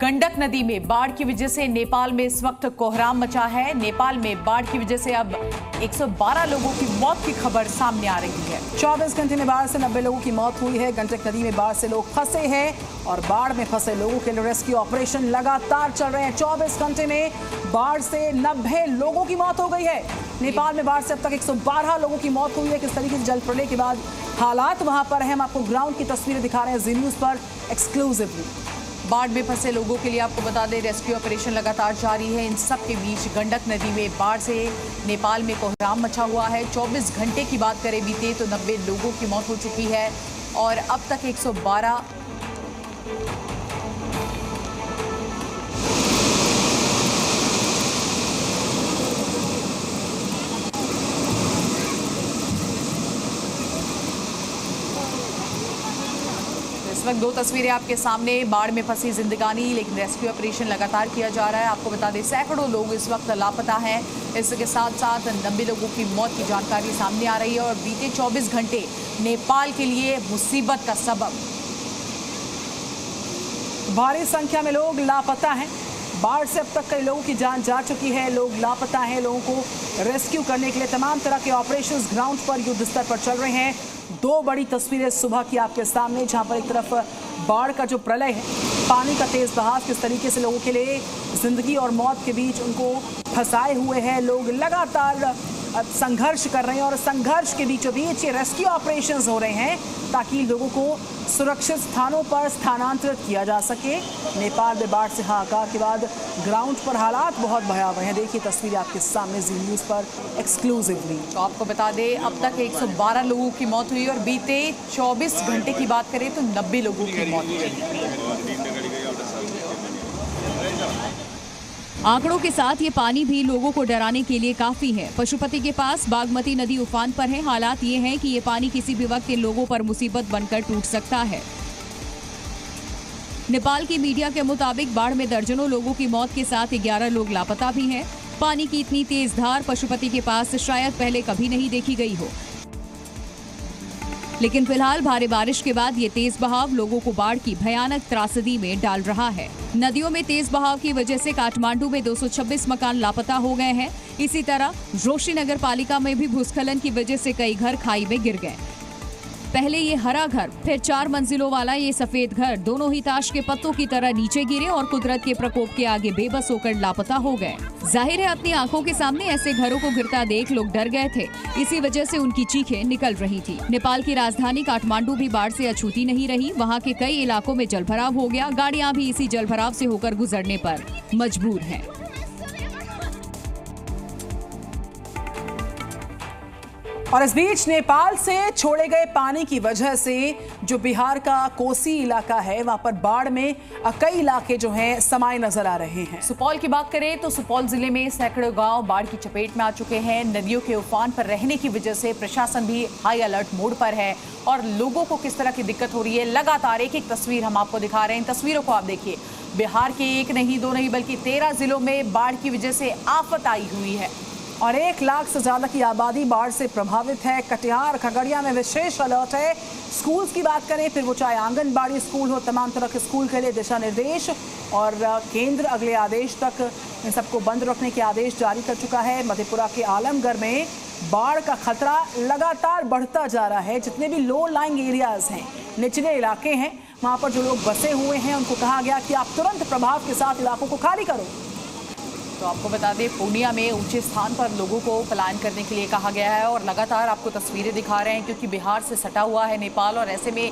गंडक नदी में बाढ़ की वजह से नेपाल में इस वक्त कोहराम मचा है। नेपाल में बाढ़ की वजह से अब 112 लोगों की मौत की खबर सामने आ रही है। 24 घंटे में बाढ़ से 90 लोगों की मौत हुई है। गंडक नदी में बाढ़ से लोग फंसे हैं और बाढ़ में फंसे लोगों के लिए रेस्क्यू ऑपरेशन लगातार चल रहे हैं। 24 घंटे में बाढ़ से 90 लोगों की मौत हो गई है। नेपाल में बाढ़ से अब तक 112 लोगों की मौत हुई है। किस तरीके से जल प्रलय के बाद हालात वहां पर हैं, हम आपको ग्राउंड की तस्वीरें दिखा रहे हैं जी न्यूज़ पर एक्सक्लूसिवली। बाढ़ में फंसे लोगों के लिए आपको बता दें, रेस्क्यू ऑपरेशन लगातार जारी है। इन सब के बीच गंडक नदी में बाढ़ से नेपाल में कोहराम मचा हुआ है। 24 घंटे की बात करें बीते तो 90 लोगों की मौत हो चुकी है और अब तक 112 इस वक्त दो तस्वीरें आपके सामने। बाढ़ में फंसी जिंदगानी, लेकिन रेस्क्यू ऑपरेशन लगातार किया जा रहा है। आपको बता दें सैकड़ों लोग इस वक्त लापता हैं। इसके साथ साथ 90 लोगों की मौत की जानकारी सामने आ रही है और बीते 24 घंटे नेपाल के लिए मुसीबत का सबब। भारी संख्या में लोग लापता हैं। बाढ़ से अब तक कई लोगों की जान जा चुकी है। लोग लापता हैं। लोगों को रेस्क्यू करने के लिए तमाम तरह के ऑपरेशंस ग्राउंड पर युद्ध स्तर पर चल रहे हैं। दो बड़ी तस्वीरें सुबह की आपके सामने, जहां पर एक तरफ बाढ़ का जो प्रलय है, पानी का तेज बहाव किस तरीके से लोगों के लिए जिंदगी और मौत के बीच उनको फंसाए हुए हैं। लोग लगातार संघर्ष कर रहे हैं और संघर्ष के बीचों बीच ये रेस्क्यू ऑपरेशंस हो रहे हैं ताकि लोगों को सुरक्षित स्थानों पर स्थानांतरित किया जा सके। नेपाल में बाढ़ से हाहाकार के बाद ग्राउंड पर हालात बहुत भयावह हैं। देखिए तस्वीरें आपके सामने जी न्यूज़ पर एक्सक्लूसिवली। तो आपको बता दें अब तक 112 लोगों की मौत हुई और बीते 24 घंटे की बात करें तो 90 लोगों की मौत हुई। आंकड़ों के साथ ये पानी भी लोगों को डराने के लिए काफी है। पशुपति के पास बागमती नदी उफान पर है। हालात ये हैं कि ये पानी किसी भी वक्त इन लोगों पर मुसीबत बनकर टूट सकता है। नेपाल की मीडिया के मुताबिक बाढ़ में दर्जनों लोगों की मौत के साथ 11 लोग लापता भी हैं। पानी की इतनी तेज धार पशुपति के पास शायद पहले कभी नहीं देखी गई हो, लेकिन फिलहाल भारी बारिश के बाद ये तेज बहाव लोगों को बाढ़ की भयानक त्रासदी में डाल रहा है। नदियों में तेज बहाव की वजह से काठमांडू में 226 मकान लापता हो गए हैं। इसी तरह रोशी नगर पालिका में भी भूस्खलन की वजह से कई घर खाई में गिर गए। पहले ये हरा घर, फिर 4 मंजिलों वाला ये सफेद घर, दोनों ही ताश के पत्तों की तरह नीचे गिरे और कुदरत के प्रकोप के आगे बेबस होकर लापता हो गए। जाहिर है अपनी आंखों के सामने ऐसे घरों को गिरता देख लोग डर गए थे। इसी वजह से उनकी चीखें निकल रही थी। नेपाल की राजधानी काठमांडू भी बाढ़ से अछूती नहीं रही। वहाँ के कई इलाकों में जलभराव हो गया। गाड़ियां भी इसी जलभराव से होकर गुजरने पर मजबूर हैं। और इस बीच नेपाल से छोड़े गए पानी की वजह से जो बिहार का कोसी इलाका है, वहां पर बाढ़ में कई इलाके जो हैं समाये नजर आ रहे हैं। सुपौल की बात करें तो सुपौल जिले में सैकड़ों गांव बाढ़ की चपेट में आ चुके हैं। नदियों के उफान पर रहने की वजह से प्रशासन भी हाई अलर्ट मोड पर है और लोगों को किस तरह की दिक्कत हो रही है लगातार एक एक तस्वीर हम आपको दिखा रहे हैं। इन तस्वीरों को आप देखिए। बिहार के एक नहीं, दो नहीं, बल्कि 13 जिलों में बाढ़ की वजह से आफत आई हुई है और 1 लाख से ज्यादा की आबादी बाढ़ से प्रभावित है। कटिहार, खगड़िया में विशेष अलर्ट है। स्कूल्स की बात करें, फिर वो चाहे आंगनबाड़ी स्कूल हो, तमाम तरह के स्कूल के लिए दिशा निर्देश और केंद्र अगले आदेश तक इन सबको बंद रखने के आदेश जारी कर चुका है। मधेपुरा के आलमगढ़ में बाढ़ का खतरा लगातार बढ़ता जा रहा है। जितने भी लो लाइंग एरियाज हैं, निचले इलाके हैं, वहाँ पर जो लोग बसे हुए हैं उनको कहा गया कि आप तुरंत प्रभाव के साथ इलाकों को खाली करो। तो आपको बता दें पूर्णिया में ऊंचे स्थान पर लोगों को पलायन करने के लिए कहा गया है और लगातार आपको तस्वीरें दिखा रहे हैं क्योंकि बिहार से सटा हुआ है नेपाल और ऐसे में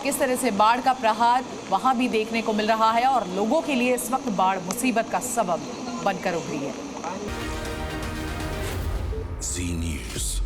किस तरह से बाढ़ का प्रहार वहां भी देखने को मिल रहा है और लोगों के लिए इस वक्त बाढ़ मुसीबत का सबब बनकर उभरी है। जी न्यूज़।